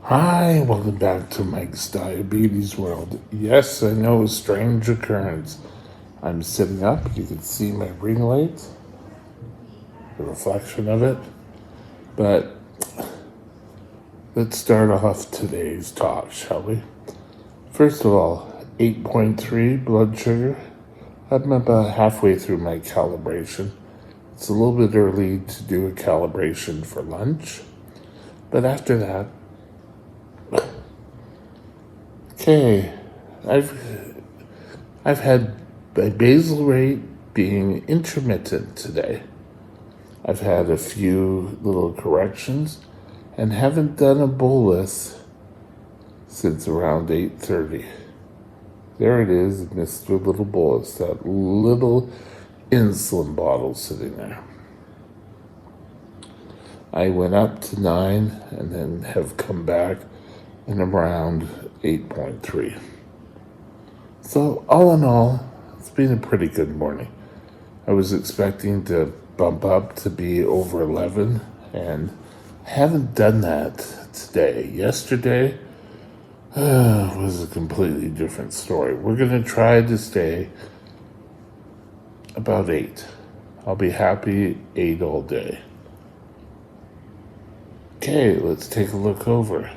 Hi, welcome back to Mike's Diabetes World. Yes, I know a strange occurrence. I'm sitting up, you can see my ring light, the reflection of it. But let's start off today's talk, shall we? First of all, 8.3 blood sugar. I'm about halfway through my calibration. It's a little bit early to do a calibration for lunch, but after that, okay, I've had my basal rate being intermittent today. I've had a few little corrections and haven't done a bolus since around 8:30. There it is, Mr. Little Bolus, that little insulin bottle sitting there. I went up to 9 and then have come back in around 8.3. So all in all, it's been a pretty good morning. I was expecting to bump up to be over 11 and I haven't done that today. Yesterday was a completely different story. We're going to try to stay about 8. I'll be happy 8 all day. Okay, let's take a look over.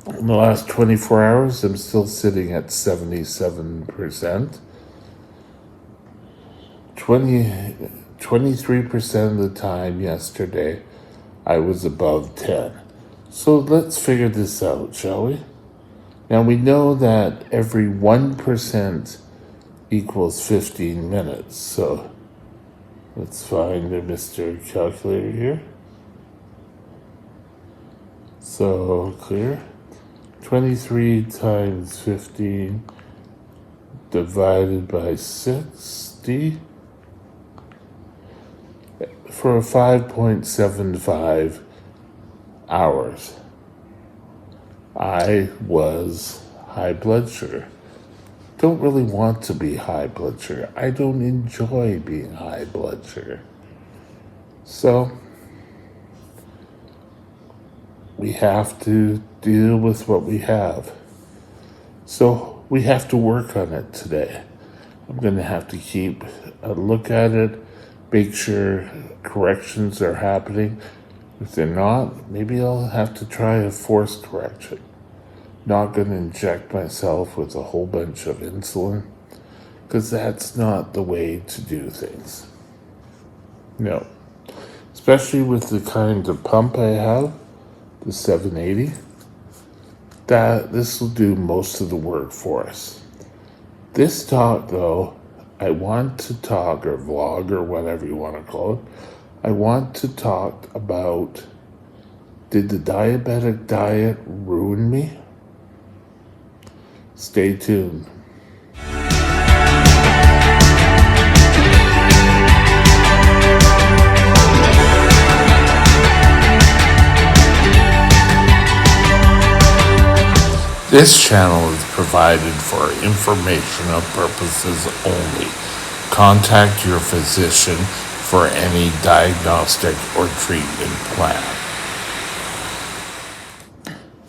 In the last 24 hours, I'm still sitting at 77%. 23% of the time yesterday, I was above 10. So let's figure this out, shall we? Now we know that every 1% equals 15 minutes. So let's find a Mr. Calculator here. So clear. 23 times 15 divided by 60 for 5.75 hours. I was high blood sugar. Don't really want to be high blood sugar. I don't enjoy being high blood sugar. So we have to deal with what we have. So we have to work on it today. I'm going to have to keep a look at it, make sure corrections are happening. If they're not, maybe I'll have to try a forced correction. Not going to inject myself with a whole bunch of insulin, because that's not the way to do things. No. Especially with the kind of pump I have, the 780, that this will do most of the work for us. This talk, though, I want to talk, or vlog, or whatever you want to call it, I want to talk about, did the diabetic diet ruin me? Stay tuned. This channel is provided for informational purposes only. Contact your physician for any diagnostic or treatment plan.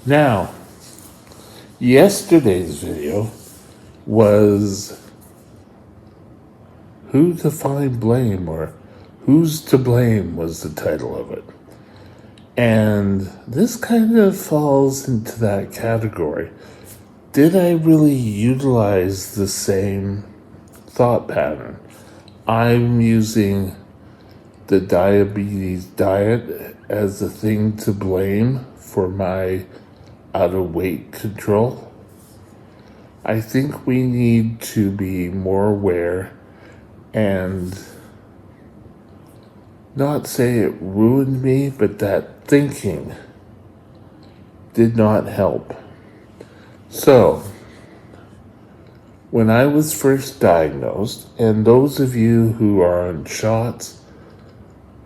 Now, yesterday's video was who to find blame, or who's to blame was the title of it. And this kind of falls into that category. Did I really utilize the same thought pattern? I'm using the diabetes diet as the thing to blame for my out-of-weight control. I think we need to be more aware and not say it ruined me, but that thinking did not help. So, when I was first diagnosed, and those of you who are on shots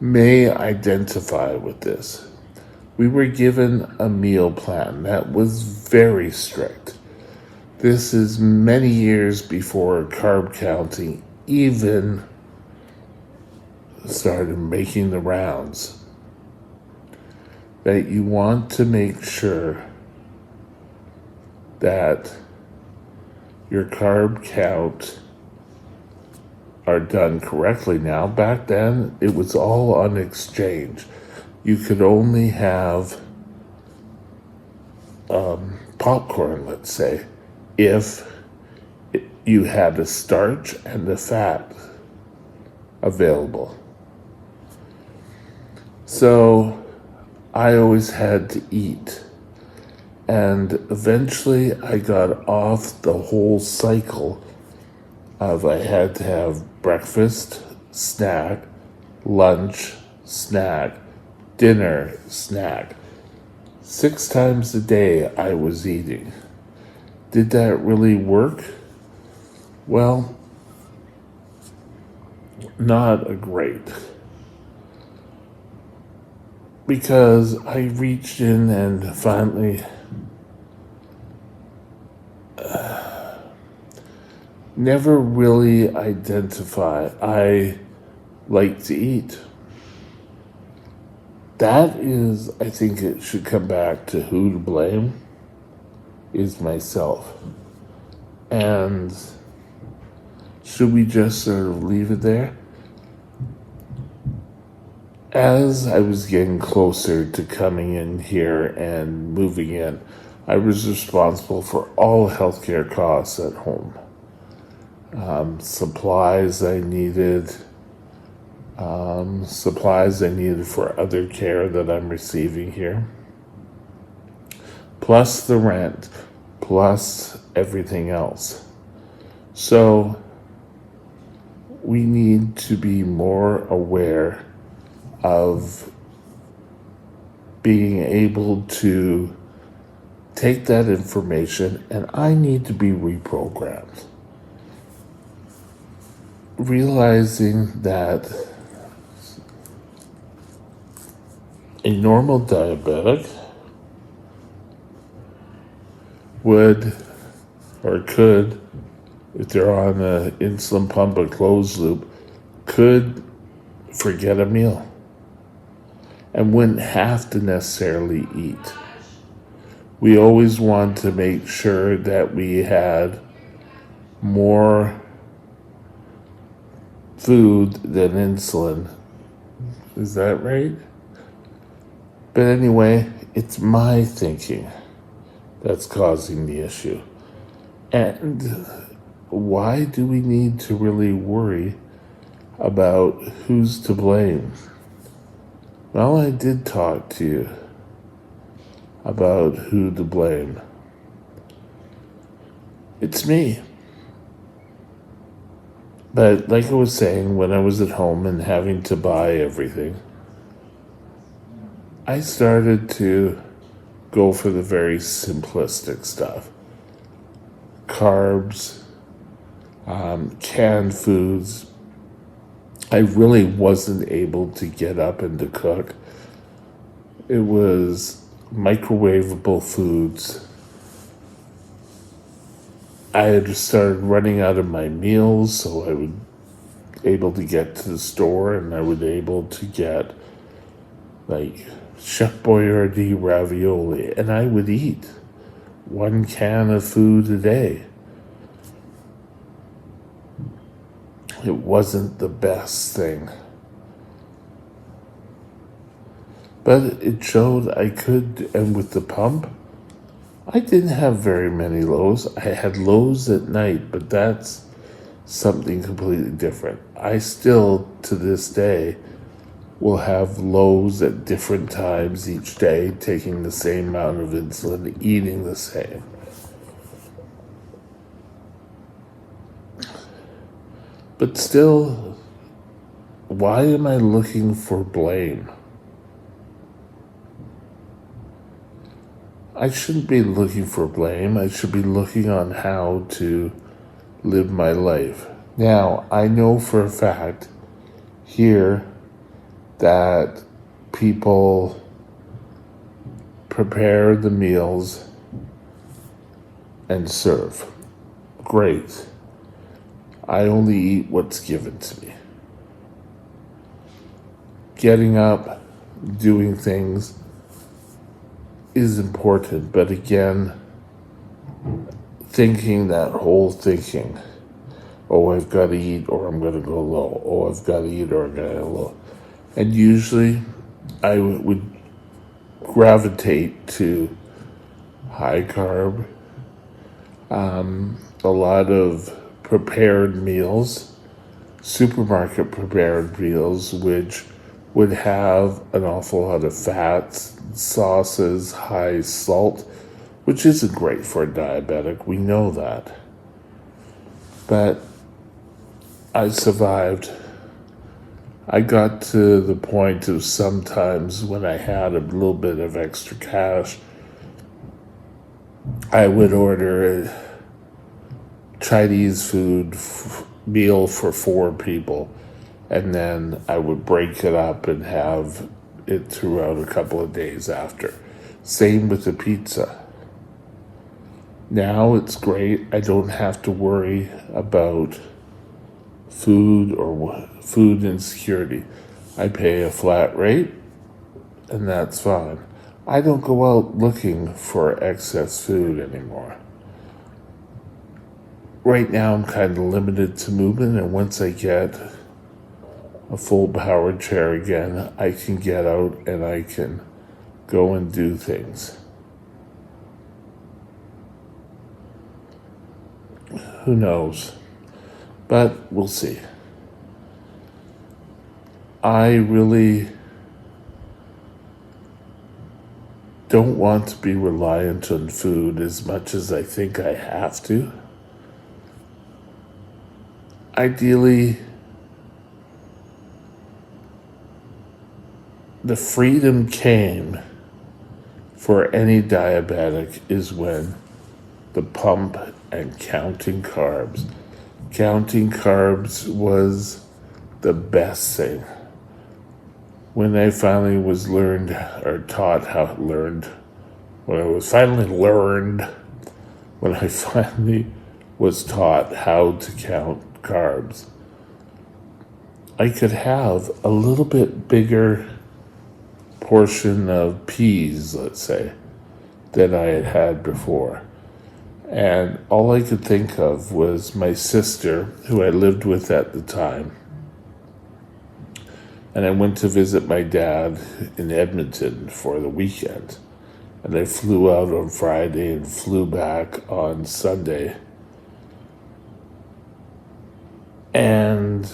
may identify with this, we were given a meal plan that was very strict. This is many years before carb counting even started making the rounds. that you want to make sure that your carb count are done correctly now. Back then, it was all on exchange. You could only have popcorn, let's say, if you had the starch and the fat available. So I always had to eat. And eventually I got off the whole cycle of I had to have breakfast, snack, lunch, snack, dinner, snack. 6 times a day I was eating. Did that really work? Well, not a great. Because I reached in and finally never really identify. I like to eat. That is, I think it should come back to who to blame is myself. And should we just sort of leave it there? As I was getting closer to coming in here and moving in, I was responsible for all healthcare costs at home. Supplies I needed for other care that I'm receiving here, plus the rent, plus everything else. So we need to be more aware of being able to take that information, and I need to be reprogrammed. Realizing that a normal diabetic would or could, if they're on an insulin pump or closed loop, could forget a meal and wouldn't have to necessarily eat. We always want to make sure that we had more food than insulin. Is that right? But anyway, it's my thinking that's causing the issue. And why do we need to really worry about who's to blame? Well, I did talk to you about who to blame. It's me. But like I was saying, when I was at home and having to buy everything, I started to go for the very simplistic stuff. Carbs, canned foods. I really wasn't able to get up and to cook. It was microwavable foods. I had started running out of my meals, so I would able to get to the store and I would able to get like Chef Boyardee ravioli, and I would eat 1 can of food a day. It wasn't the best thing, but it showed I could, and with the pump, I didn't have very many lows. I had lows at night, but that's something completely different. I still, to this day, will have lows at different times each day, taking the same amount of insulin, eating the same. But still, why am I looking for blame? I shouldn't be looking for blame. I should be looking on how to live my life. Now, I know for a fact here that people prepare the meals and serve. Great. I only eat what's given to me. Getting up, doing things, is important, but again, that whole thinking, oh, I've got to eat or I'm going to go low. Oh, I've got to eat or I'm going to go low. And usually I would gravitate to high carb, a lot of prepared meals, supermarket prepared meals, which would have an awful lot of fats, sauces, high salt, which isn't great for a diabetic. We know that. But I survived. I got to the point of sometimes when I had a little bit of extra cash, I would order a Chinese food meal for 4 people, and then I would break it up and have it throughout a couple of days after. Same with the pizza. Now it's great. I don't have to worry about food or food insecurity. I pay a flat rate, and that's fine. I don't go out looking for excess food anymore. Right now, I'm kind of limited to movement, and once I get a full power chair again, I can get out and I can go and do things. Who knows? But we'll see. I really don't want to be reliant on food as much as I think I have to. Ideally, the freedom came for any diabetic is when the pump and counting carbs. Counting carbs was the best thing. When I finally was when I finally was taught how to count carbs, I could have a little bit bigger portion of peas, let's say, than I had had before. And all I could think of was my sister, who I lived with at the time. And I went to visit my dad in Edmonton for the weekend. And I flew out on Friday and flew back on Sunday. And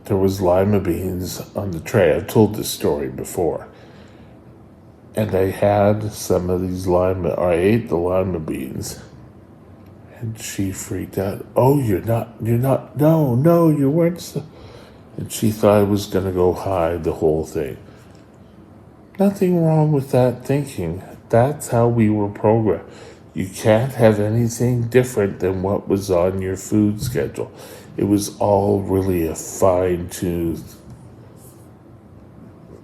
there was lima beans on the tray. I've told this story before. And I had some of these I ate the lima beans. And she freaked out. Oh, no, you weren't. And she thought I was going to go hide the whole thing. Nothing wrong with that thinking. That's how we were programmed. You can't have anything different than what was on your food schedule. It was all really a fine-tooth.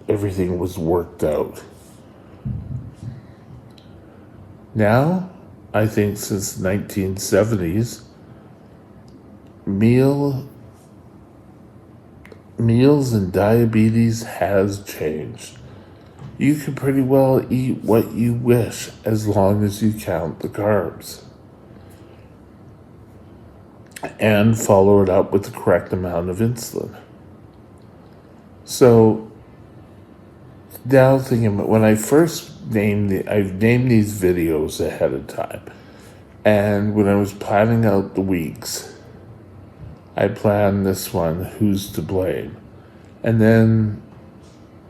Everything was worked out. Now, I think since 1970s, meals and diabetes has changed. You can pretty well eat what you wish as long as you count the carbs. And follow it up with the correct amount of insulin. So, now thinking about when I first I've named these videos ahead of time. And when I was planning out the weeks, I planned this one, Who's to Blame? And then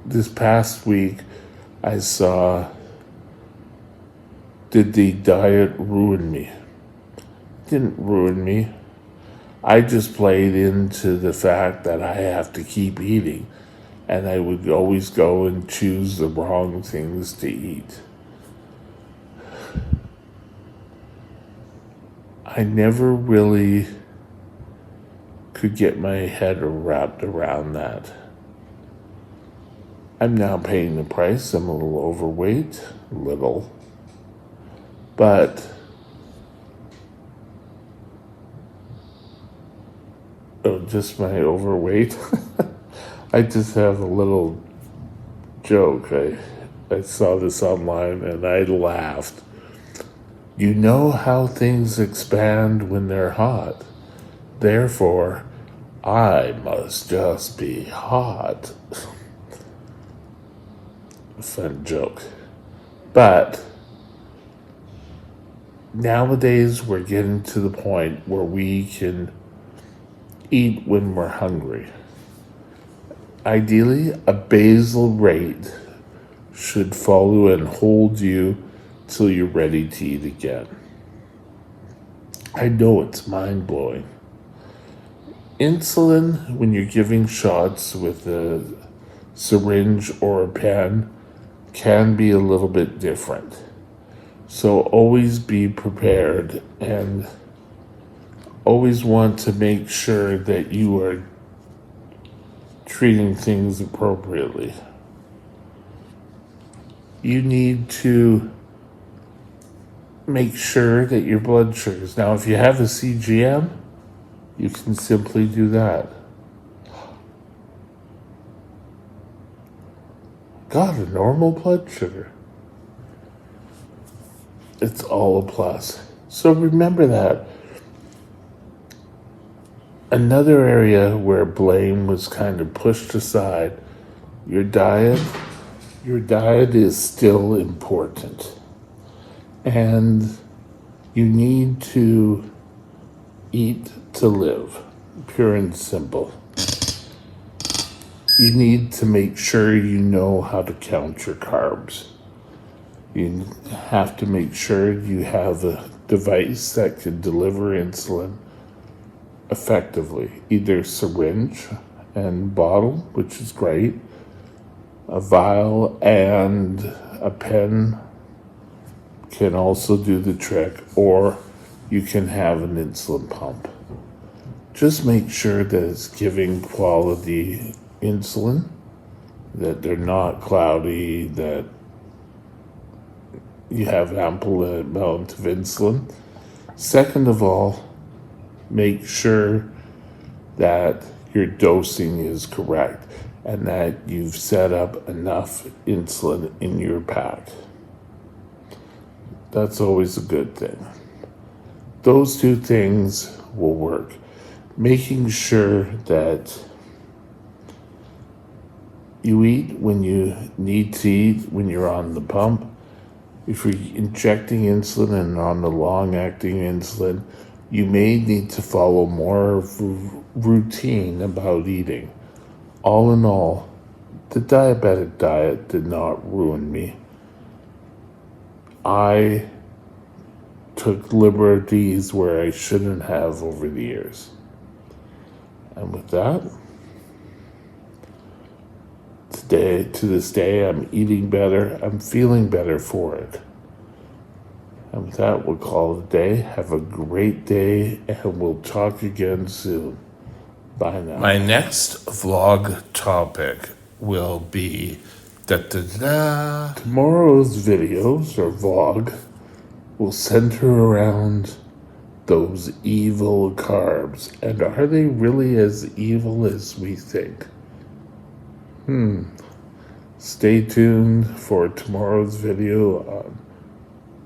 this past week, I saw, Did the Diet Ruin Me? It didn't ruin me. I just played into the fact that I have to keep eating. And I would always go and choose the wrong things to eat. I never really could get my head wrapped around that. I'm now paying the price. I'm a little overweight, but just my overweight. I just have a little joke. I saw this online and I laughed. You know how things expand when they're hot. Therefore, I must just be hot. Fun joke. But nowadays, we're getting to the point where we can eat when we're hungry. Ideally, a basal rate should follow and hold you till you're ready to eat again. I know it's mind blowing. Insulin, when you're giving shots with a syringe or a pen, can be a little bit different. So always be prepared and always want to make sure that you are treating things appropriately. You need to make sure that your blood sugars. Now, if you have a CGM, you can simply do that. Got a normal blood sugar. It's all a plus. So remember that. Another area where blame was kind of pushed aside, your diet. Your diet is still important. And you need to eat to live, pure and simple. You need to make sure you know how to count your carbs. You have to make sure you have a device that can deliver insulin effectively, either syringe and bottle, which is great, a vial and a pen can also do the trick, or you can have an insulin pump. Just make sure that it's giving quality insulin, that they're not cloudy, that you have ample amount of insulin. Second of all, make sure that your dosing is correct and that you've set up enough insulin in your pack. That's always a good thing. Those two things will work. Making sure that you eat when you need to eat, when you're on the pump. If you're injecting insulin and on the long-acting insulin, you may need to follow more routine about eating. All in all, the diabetic diet did not ruin me. I took liberties where I shouldn't have over the years. And with that, to this day, I'm eating better. I'm feeling better for it. And with that, we'll call it a day. Have a great day, and we'll talk again soon. Bye now. My next vlog topic will be Tomorrow's videos or vlog will center around those evil carbs. And are they really as evil as we think? Stay tuned for tomorrow's video on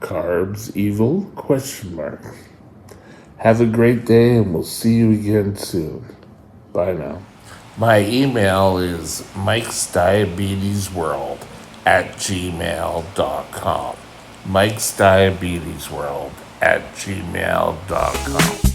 carbs evil? Have a great day, and we'll see you again soon. Bye now. My email is mikesdiabetesworld@gmail.com. mikesdiabetesworld@gmail.com.